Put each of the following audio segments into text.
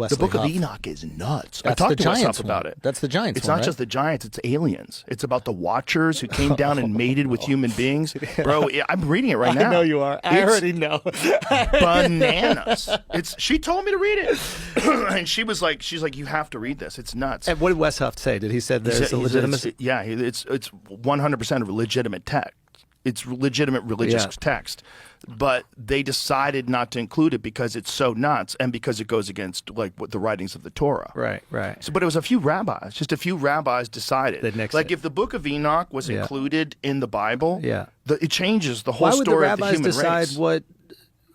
Wesley The Book Huff. of Enoch is nuts. I That's talked the to Wes Giants Huff about one. it. That's the Giants It's one, not right? just the Giants, it's aliens. It's about the Watchers who came down and mated with human beings. Bro, I'm reading it right now. I know you are. I It's already know. bananas. She told me to read it. And she's like, you have to read this. It's nuts. And what did Wes Huff say? Did he say there's a legitimacy? Yeah, it's 100% of legitimate text. It's legitimate religious text, but they decided not to include it because it's so nuts and because it goes against like what the writings of the Torah. Right, right. So, but it was a few rabbis. Just a few rabbis decided. They'd nix like it. if the Book of Enoch was included in the Bible, it changes the whole Why would the story of the rabbis human decide race. what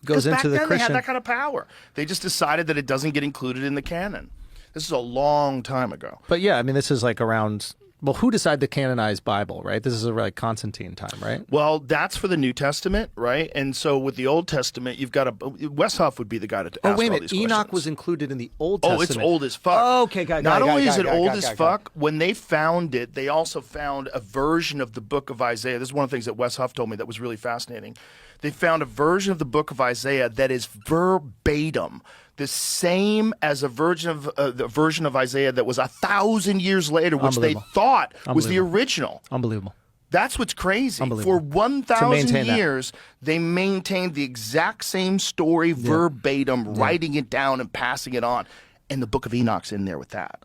goes Because into the back then they Christian? had that kind of power. They just decided that it doesn't get included in the canon. This is a long time ago. But yeah, I mean, this is like around. Well, who decided the canonized Bible, right? This is like Constantine time, right? Well, that's for the New Testament, right? And so with the Old Testament, you've got Wes Huff would be the guy to ask Oh, wait a all minute. these Enoch questions. was included in the Old Testament. Oh, it's old as fuck. Oh, okay, got it. Not got it, only got is it, it got old it, as got it. fuck, when they found it, they also found a version of the Book of Isaiah. This is one of the things that Wes Huff told me that was really fascinating. They found a version of the Book of Isaiah that is verbatim the same as a version of the version of Isaiah that was 1,000 years later, which they thought was the original. Unbelievable. That's what's crazy. For Unbelievable. 1,000 years, they maintained the exact same story verbatim, writing it down and passing it on. And the Book of Enoch's in there with that.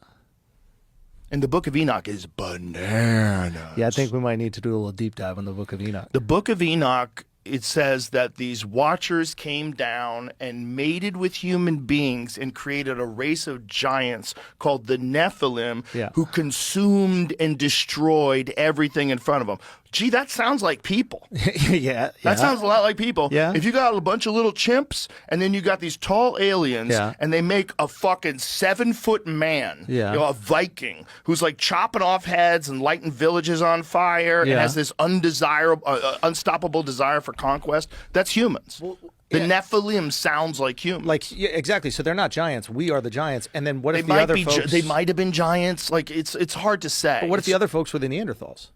And the Book of Enoch is bananas. Yeah, I think we might need to do a little deep dive on the Book of Enoch. The Book of Enoch, it says that these Watchers came down and mated with human beings and created a race of giants called the Nephilim who consumed and destroyed everything in front of them. Gee, that sounds like people. That sounds a lot like people. Yeah. If you got a bunch of little chimps and then you got these tall aliens and they make a fucking 7-foot man, you know, a Viking, who's like chopping off heads and lighting villages on fire and has this unstoppable desire for conquest, that's humans. Well, the Nephilim sounds like humans. Like, yeah, exactly. So they're not giants. We are the giants. And then what if the other folks... They might have been giants. Like, it's hard to say. But what if the other folks were the Neanderthals?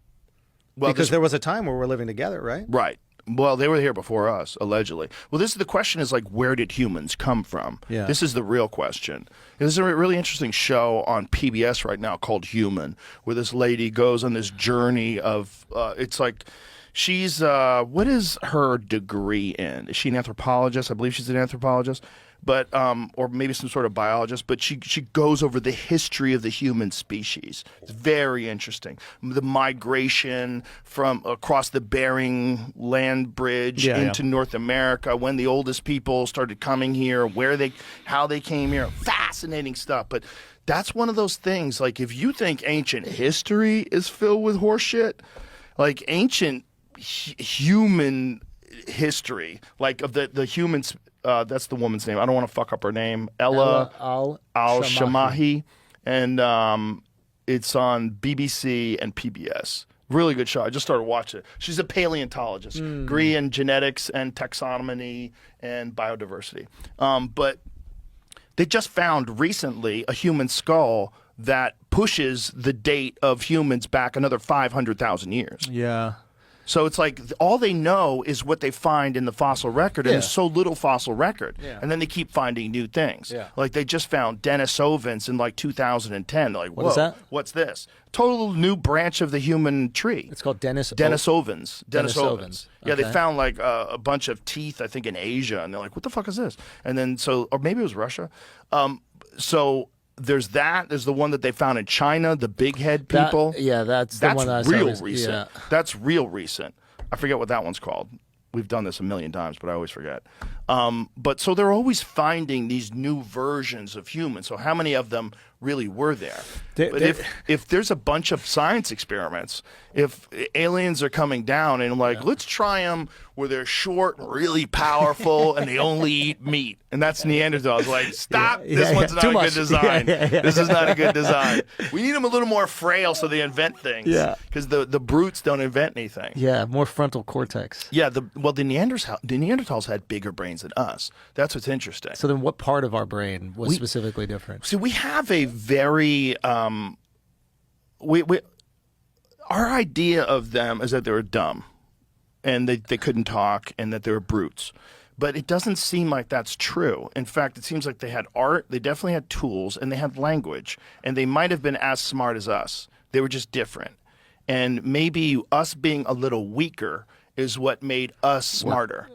Well, because there was a time where we're living together, right? Right. Well, they were here before us, allegedly. Well, the question is, like, where did humans come from? Yeah. This is the real question. There's a really interesting show on PBS right now called Human, where this lady goes on this journey of, it's like, she's, what is her degree in? Is she an anthropologist? I believe she's an anthropologist. But or maybe some sort of biologist, but she goes over the history of the human species. It's very interesting. The migration from across the Bering Land Bridge into North America, when the oldest people started coming here, how they came here. Fascinating stuff. But that's one of those things, like if you think ancient history is filled with horseshit, like ancient human history, like of the humans. That's the woman's name. I don't want to fuck up her name. Ella al-Shamahi. And it's on BBC and PBS. Really good show. I just started watching it. She's a paleontologist. Degree in genetics and taxonomy and biodiversity. But they just found recently a human skull that pushes the date of humans back another 500,000 years. Yeah. So it's like all they know is what they find in the fossil record, and there's so little fossil record. And then they keep finding new things. Like they just found Denisovans in like 2010. They're like, whoa, what is that? What's this? Total new branch of the human tree. It's called Denisovans. Denisovans. Yeah, Okay. they found like a bunch of teeth, I think, in Asia, and they're like, what the fuck is this? And then or maybe it was Russia. So there's that. There's the one that they found in China, the big head people. That's the one that's real recent. Yeah. That's real recent. I forget what that one's called. We've done this a million times, but I always forget. But so they're always finding these new versions of humans. So how many of them really were there? But if there's a bunch of science experiments, if aliens are coming down and like, let's try them where they're short, really powerful, and they only eat meat. And that's Neanderthals. Like, stop. This one's not a good design. This is not a good design. We need them a little more frail so they invent things. Because the brutes don't invent anything. Yeah, more frontal cortex. Yeah, the Neanderthals had bigger brains than us. That's what's interesting. So then what part of our brain was specifically different? See, we have a very our idea of them is that they were dumb and they couldn't talk and that they were brutes. But it doesn't seem like that's true. In fact, it seems like they had art, they definitely had tools, and they had language. And they might have been as smart as us. They were just different. And maybe us being a little weaker is what made us smarter.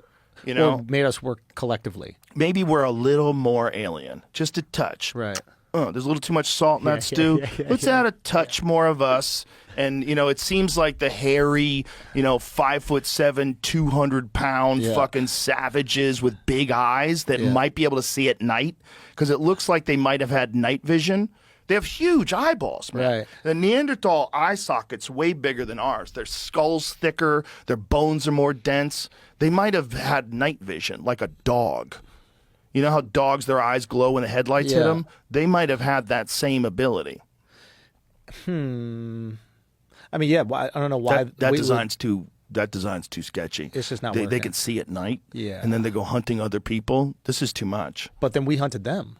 You know? Or made us work collectively. Maybe we're a little more alien, just a touch. Right. There's a little too much salt in that stew. Let's add a touch more of us. And, you know, it seems like the hairy, 5'7", 200-pound fucking savages with big eyes that might be able to see at night, because it looks like they might have had night vision. They have huge eyeballs, man. Right. The Neanderthal eye socket's way bigger than ours. Their skull's thicker. Their bones are more dense. They might have had night vision, like a dog. You know how dogs, their eyes glow when the headlights hit them? They might have had that same ability. I mean, yeah, I don't know why. That design's too sketchy. It's just not They working. can see at night, Yeah. and then they go hunting other people. This is too much. But then we hunted them.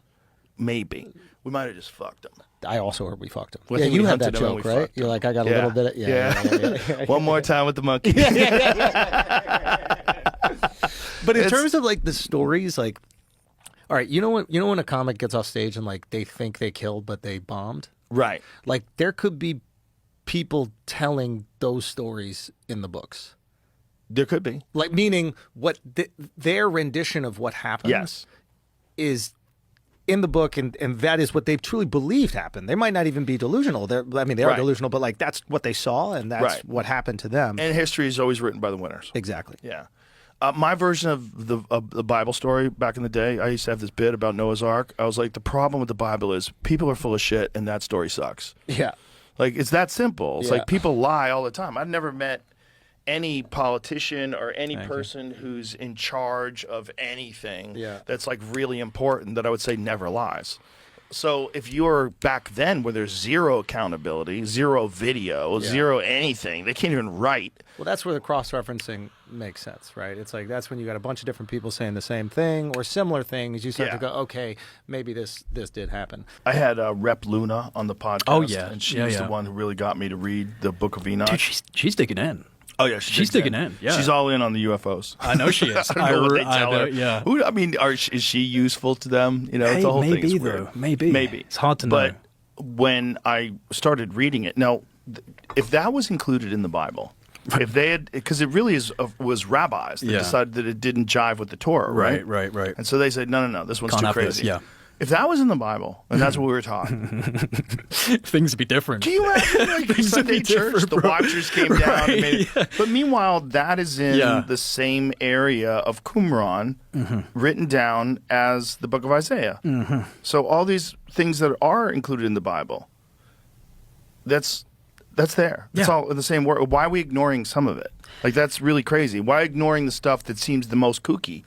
Maybe. We might have just fucked them. I also heard we fucked them. Well, I Yeah, think you we had that hunted them and joke, we right? fucked You're them. like, I got a little bit of... Yeah. One more time with the monkey. But in terms of, like, the stories, like... All right, you know when a comic gets off stage and, like, they think they killed, but they bombed? Right. Like, there could be people telling those stories in the books. There could be. Like, meaning what their rendition of what happens is in the book, and that is what they truly believed happened. They might not even be delusional. They are delusional, but, like, that's what they saw, and that's what happened to them. And history is always written by the winners. Exactly. Yeah. My version of the Bible story back in the day, I used to have this bit about Noah's Ark. I was like, the problem with the Bible is people are full of shit, and that story sucks. Yeah. Like, it's that simple. It's Yeah. like people lie all the time. I've never met any politician or any person who's in charge of anything that's, like, really important that I would say never lies. So if you're back then where there's zero accountability, zero video, zero anything, they can't even write. Well, that's where the cross-referencing makes sense, right? It's like that's when you got a bunch of different people saying the same thing or similar things. You start to go, okay, maybe this did happen. I had Rep Luna on the podcast. Oh, yeah. And she was the one who really got me to read the Book of Enoch. Dude, she's digging in. Oh, yeah. She's digging in. Yeah. She's all in on the UFOs. I know she is. I don't know what they tell her. Yeah. I mean, is she useful to them? You know, the whole maybe, thing's though. weird. Maybe. It's hard to know. But when I started reading it, now, if that was included in the Bible, if they had, because it really was rabbis that decided that it didn't jive with the Torah, right? Right. And so they said, no, this one's Can't too have crazy. this, yeah. If that was in the Bible, and that's what we were taught, Things would be different. can you imagine, like, Things would Sunday be church, different, the bro. Watchers came down and made it. Yeah. But meanwhile, that is in Yeah. the same area of Qumran, written down as the book of Isaiah. So all these things that are included in the Bible, that's there. It's all in the same word. Why are we ignoring some of it? Like, that's really crazy. Why ignoring the stuff that seems the most kooky?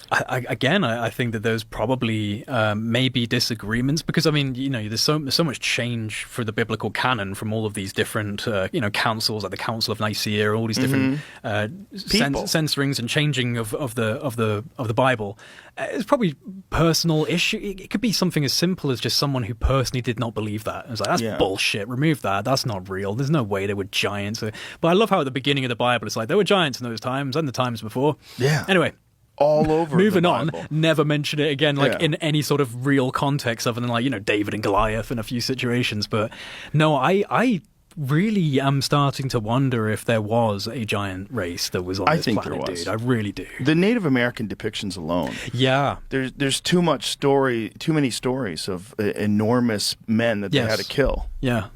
I think that there's probably maybe disagreements because, I mean, there's so much change for the biblical canon from all of these different, councils, like the Council of Nicaea, all these different censorings and changing of the Bible. It's probably personal issue. It could be something as simple as just someone who personally did not believe that. It's like, that's bullshit. Remove that. That's not real. There's no way there were giants. But I love how at the beginning of the Bible, it's like there were giants in those times and the times before. Yeah. Anyway. All over. Moving the on, Bible. never mention it again, in any sort of real context other than David and Goliath in a few situations. But no, I really am starting to wonder if there was a giant race that was on this planet, there was. dude. I really do. The Native American depictions alone. Yeah. There's too many stories of enormous men that they had to kill. Yeah.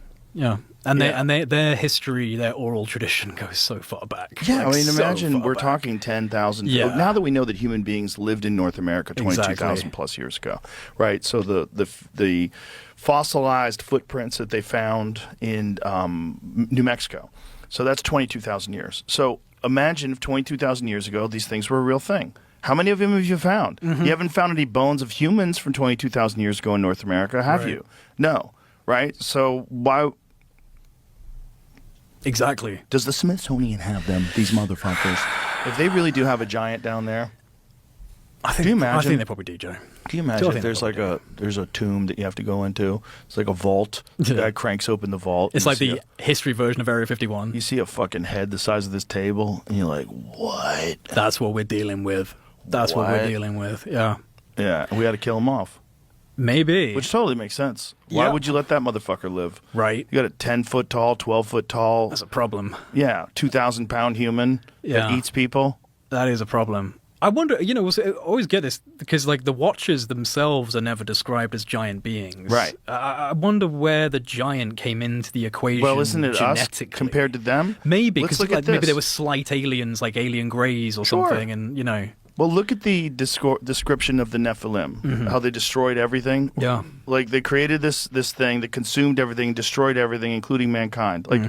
And their history, their oral tradition goes so far back. Yeah, Like, I mean, so imagine far we're back. talking 10,000. Yeah. Now that we know that human beings lived in North America 22,000 plus years ago, right? So the fossilized footprints that they found in New Mexico, so that's 22,000 years. So imagine if 22,000 years ago these things were a real thing. How many of them have you found? You haven't found any bones of humans from 22,000 years ago in North America, have you? No, right? So why? Exactly. Does the Smithsonian have them, these motherfuckers? If they really do have a giant down there, Can you I imagine? think they probably do, Joe. Can you imagine if there's there's a tomb that you have to go into? It's like a vault. The guy cranks open the vault. It's and like you the history version of Area 51. you see a fucking head the size of this table, and you're like, what? That's what we're dealing with. That's what we're dealing with. Yeah. Yeah, and we had to kill him off. Maybe. Which totally makes sense. Why would you let that motherfucker live? Right. You got a 10-foot tall, 12-foot tall. That's a problem. Yeah, 2,000-pound human that eats people. That is a problem. I wonder, I always get this because, like, the Watchers themselves are never described as giant beings. Right. I wonder where the giant came into the equation. Well, isn't it us compared to them? Maybe, because maybe they were slight aliens, like alien greys or something, and, Well, look at the description of the Nephilim, how they destroyed everything. Yeah. Like, they created this thing that consumed everything, destroyed everything, including mankind. Like,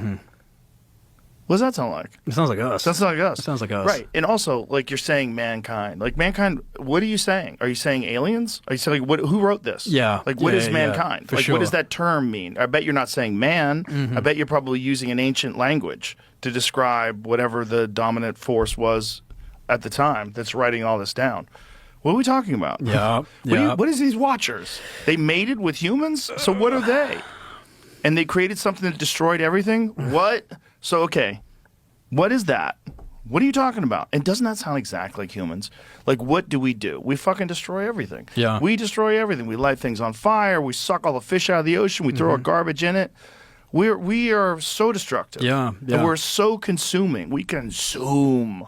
what does that sound like? It sounds like us. Sounds like us. It sounds like us. Right. And also, like, you're saying mankind. Like, mankind, what are you saying? Are you saying aliens? Are you saying, who wrote this? Yeah. Like, what is mankind? For like, sure. what does that term mean? I bet you're not saying man. I bet you're probably using an ancient language to describe whatever the dominant force was at the time that's writing all this down. What are we talking about? Yeah. What is these Watchers? They mated with humans? So what are they? And they created something that destroyed everything? What? So, okay, what is that? What are you talking about? And doesn't that sound exactly like humans? Like, what do? We fucking destroy everything. Yeah. We destroy everything. We light things on fire. We suck all the fish out of the ocean. We throw our garbage in it. We are so destructive. Yeah. And we're so consuming. We consume.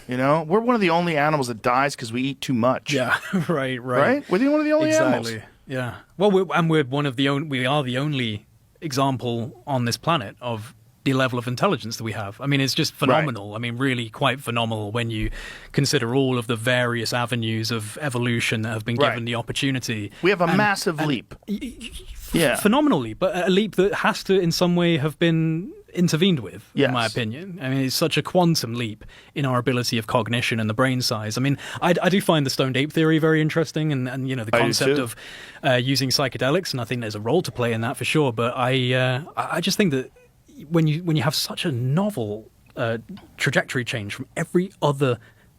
We're one of the only animals that dies because we eat too much. Yeah. Right. Right? We're one of the only animals. Yeah. Well, we're one of the we are the only example on this planet of the level of intelligence that we have. I mean, it's just phenomenal. Right. I mean, really quite phenomenal when you consider all of the various avenues of evolution that have been given the opportunity. We have a massive leap. Phenomenally, but a leap that has to in some way have been intervened with, in my opinion. I mean, it's such a quantum leap in our ability of cognition and the brain size. I mean, I do find the stoned ape theory very interesting, and the concept of using psychedelics, and I think there's a role to play in that for sure. But I just think that when you have such a novel trajectory change from every other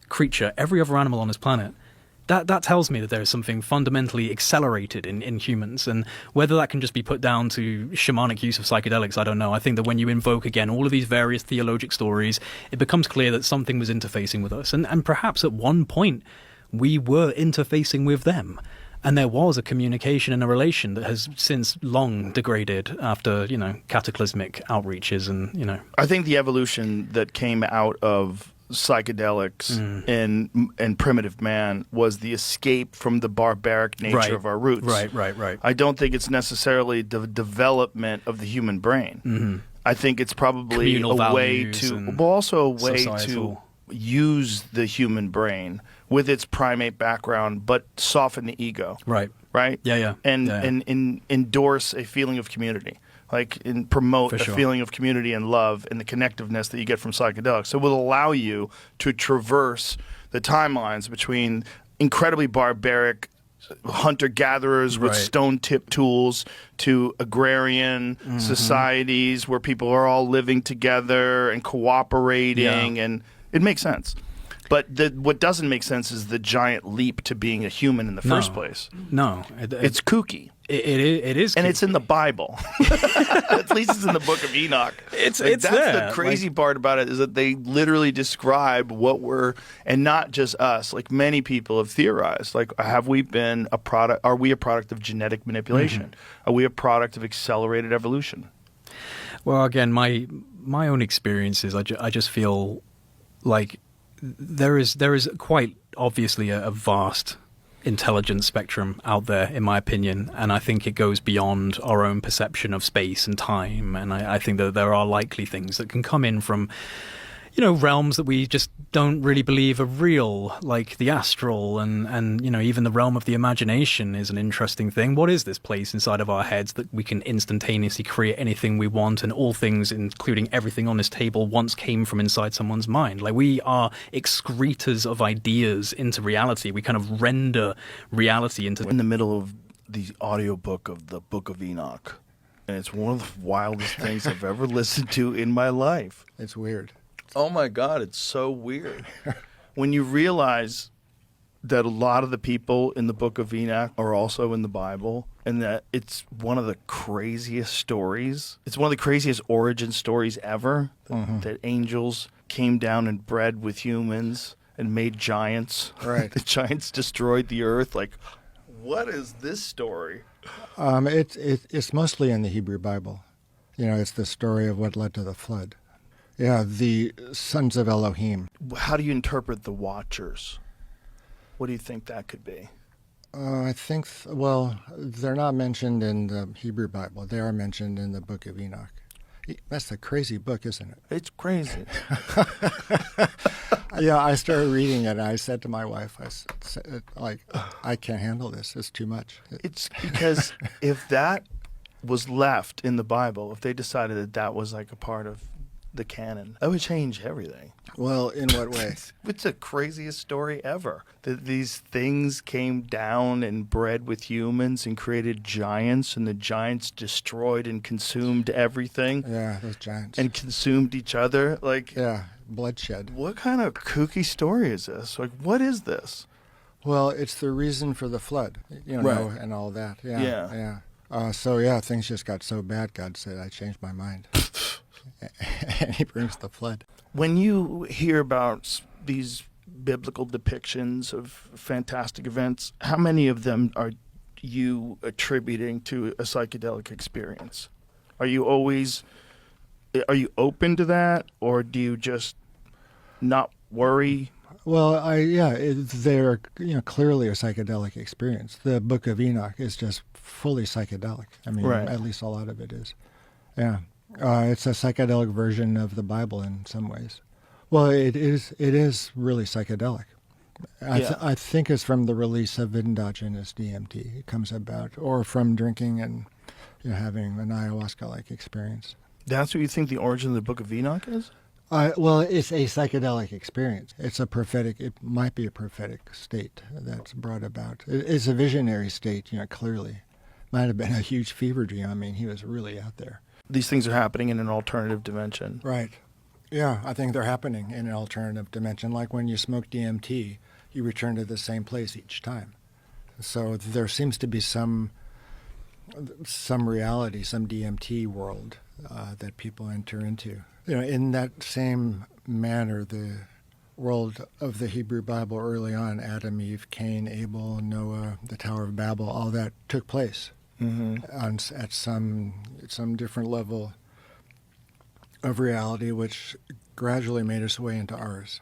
creature, every other animal on this planet, that tells me that there is something fundamentally accelerated in humans. And whether that can just be put down to shamanic use of psychedelics, I don't know. I think that when you invoke, again, all of these various theologic stories, it becomes clear that something was interfacing with us. And perhaps at one point, we were interfacing with them. And there was a communication and a relation that has since long degraded after, cataclysmic outreaches and. I think the evolution that came out of psychedelics and primitive man was the escape from the barbaric nature of our roots. Right. I don't think it's necessarily the development of the human brain. I think it's probably communal a way to, but also a way societal. to use the human brain with its primate background, but soften the ego. Right. Yeah. And endorse a feeling of community. And promote a feeling of community and love and the connectiveness that you get from psychedelics. So it will allow you to traverse the timelines between incredibly barbaric hunter-gatherers with stone-tipped tools to agrarian societies where people are all living together and cooperating, and it makes sense. But what doesn't make sense is the giant leap to being a human in the first place. No. It's kooky. It is, and it's in the Bible. At least it's in the Book of Enoch. That's there. The crazy part about it is that they literally describe what we're, and not just us. Like many people have theorized, like, have we been a product? Are we a product of genetic manipulation? Are we a product of accelerated evolution? Well, again, my own experiences, I just feel like there is quite obviously a vast intelligence spectrum out there, in my opinion, and I think it goes beyond our own perception of space and time, and I think that there are likely things that can come in from realms that we just don't really believe are real, like the astral, and even the realm of the imagination is an interesting thing. What is this place inside of our heads that we can instantaneously create anything we want, and all things, including everything on this table, once came from inside someone's mind? Like, we are excretors of ideas into reality. We kind of render reality into... We're in the middle of the audiobook of the Book of Enoch, and it's one of the wildest things I've ever listened to in my life. It's weird. Oh my God, it's so weird. When you realize that a lot of the people in the Book of Enoch are also in the Bible, and that it's one of the craziest stories. It's one of the craziest origin stories ever, that angels came down and bred with humans and made giants. Right. The giants destroyed the earth. Like, what is this story? It's mostly in the Hebrew Bible. It's the story of what led to the flood. Yeah, the sons of Elohim. How do you interpret the Watchers? What do you think that could be? I think, they're not mentioned in the Hebrew Bible. They are mentioned in the book of Enoch. That's a crazy book, isn't it? It's crazy. Yeah, I started reading it, and I said to my wife, I can't handle this. It's too much. It's because if that was left in the Bible, if they decided that that was like a part of the canon, that would change everything. Well, in what way? It's the craziest story ever. That these things came down and bred with humans and created giants, and the giants destroyed and consumed everything. Yeah, those giants. And consumed each other. Like, yeah, bloodshed. What kind of kooky story is this? Like, what is this? Well, it's the reason for the flood, Right. and all that. Yeah. Things just got so bad, God said, I changed my mind. And he brings the flood. When you hear about these biblical depictions of fantastic events, how many of them are you attributing to a psychedelic experience? Are you open to that, or do you just not worry? Well, they're clearly a psychedelic experience. The Book of Enoch is just fully psychedelic. I mean, Right. At least a lot of it is. Yeah, it's a psychedelic version of the Bible in some ways. Well, it is really psychedelic. I think it's from the release of endogenous DMT. It comes about, or from drinking and having an ayahuasca-like experience. That's what you think the origin of the Book of Enoch is? It's a psychedelic experience. It might be a prophetic state that's brought about. It's a visionary state, clearly. Might have been a huge fever dream. I mean, he was really out there. These things are happening in an alternative dimension. Right. Yeah, I think they're happening in an alternative dimension. Like when you smoke DMT, you return to the same place each time. So there seems to be some reality, some DMT world that people enter into. In that same manner, the world of the Hebrew Bible early on, Adam, Eve, Cain, Abel, Noah, the Tower of Babel, all that took place at some different level of reality, which gradually made its way into ours.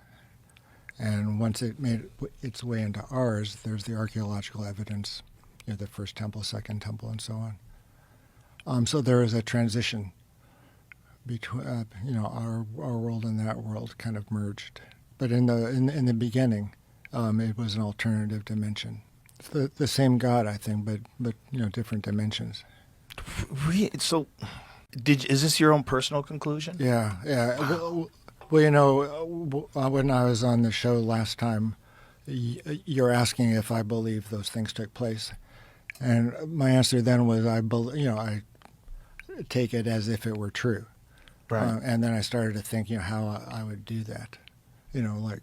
And once it made its way into ours, there's the archaeological evidence, the first temple, second temple, and so on. So there is a transition between, our world and that world kind of merged. But in the beginning, it was an alternative dimension. It's the same God, I think, but different dimensions. So, is this your own personal conclusion? Yeah. Well, when I was on the show last time, you're asking if I believe those things took place, and my answer then was I take it as if it were true. Right. And then I started to think, how I would do that. Like,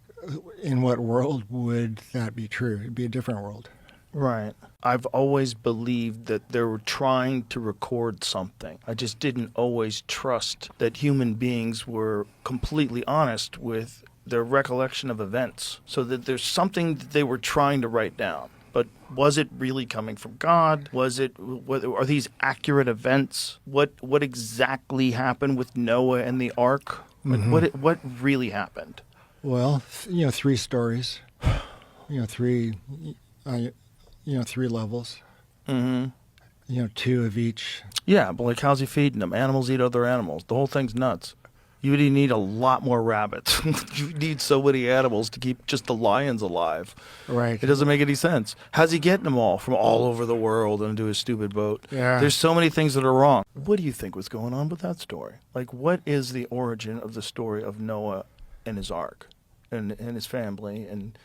in what world would that be true? It'd be a different world. Right. I've always believed that they were trying to record something. I just didn't always trust that human beings were completely honest with their recollection of events. So that there's something that they were trying to write down. But was it really coming from God? Are these accurate events? What exactly happened with Noah and the ark? Mm-hmm. What really happened? Well, 3 stories. 3 levels. Mm-hmm. 2 of each. Yeah, but like, how's he feeding them? Animals eat other animals. The whole thing's nuts. You would need a lot more rabbits. You need so many animals to keep just the lions alive. Right. It doesn't make any sense. How's he getting them all from all over the world into his stupid boat? Yeah. There's so many things that are wrong. What do you think was going on with that story? Like, what is the origin of the story of Noah and his ark and his family and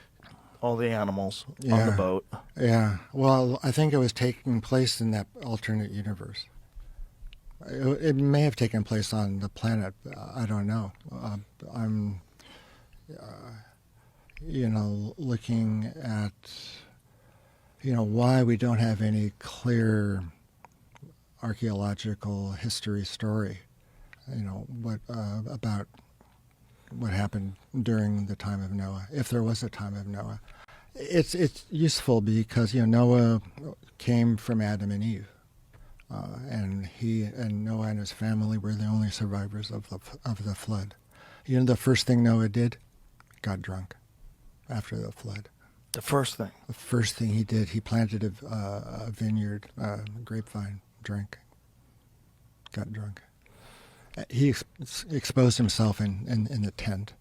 all the animals on the boat? Yeah. Well, I think it was taking place in that alternate universe. It may have taken place on the planet. I don't know. I'm, looking at, why we don't have any clear archaeological history story, what about what happened during the time of Noah, if there was a time of Noah. It's useful because Noah came from Adam and Eve, and he and Noah and his family were the only survivors of the flood. The first thing Noah did, got drunk after the flood. The first thing. The first thing he did, he planted a vineyard, grapevine, drank, got drunk. He exposed himself in the tent.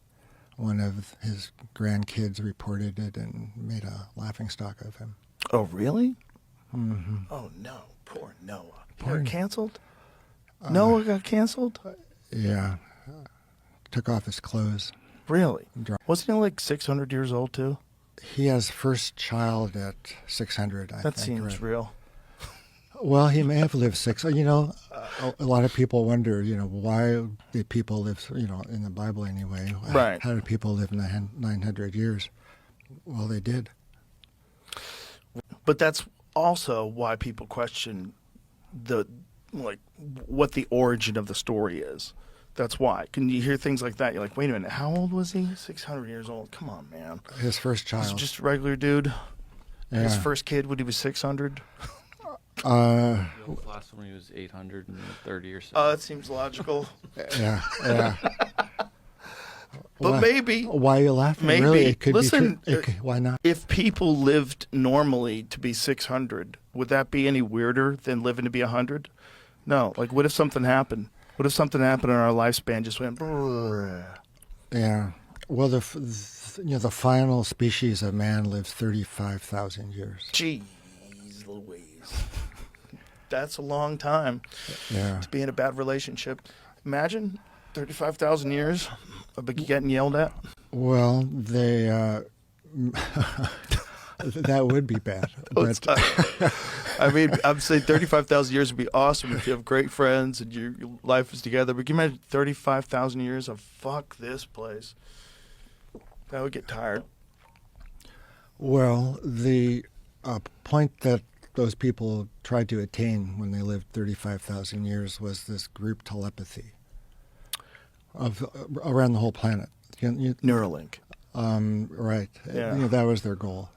One of his grandkids reported it and made a laughingstock of him. Oh, really? Mm-hmm. Oh, no. Poor Noah. He got canceled? Noah got canceled? Yeah. Took off his clothes. Really? Drunk. Wasn't he like 600 years old, too? He has first child at 600, I think. That seems right? real. Well, he may have lived six. A lot of people wonder, why did people live, in the Bible anyway? Right. How did people live 900 years? Well, they did. But that's also why people question what the origin of the story is. That's why. Can you hear things like that? You're like, wait a minute, how old was he? 600 years old. Come on, man. His first child. He's just a regular dude. Yeah. His first kid when he was 600. Last one he was 830 or so. That seems logical. Yeah. But maybe. Why are you laughing? Maybe. Really, it could Listen, be true. Why not? If people lived normally to be 600, would that be any weirder than living to be 100? No. Like, what if something happened? What if something happened and our lifespan just went? Brrr. Yeah. Well, the final species of man lives 35,000 years. Jeez Louise. That's a long time Yeah. to be in a bad relationship. Imagine 35,000 years of getting yelled at. Well, they that would be bad. But I mean, I'm saying 35,000 years would be awesome if you have great friends and your life is together. But can you imagine 35,000 years of fuck this place? That would get tired. well, the point that those people tried to attain when they lived 35,000 years was this group telepathy of around the whole planet. Neuralink. Right. Yeah. That was their goal.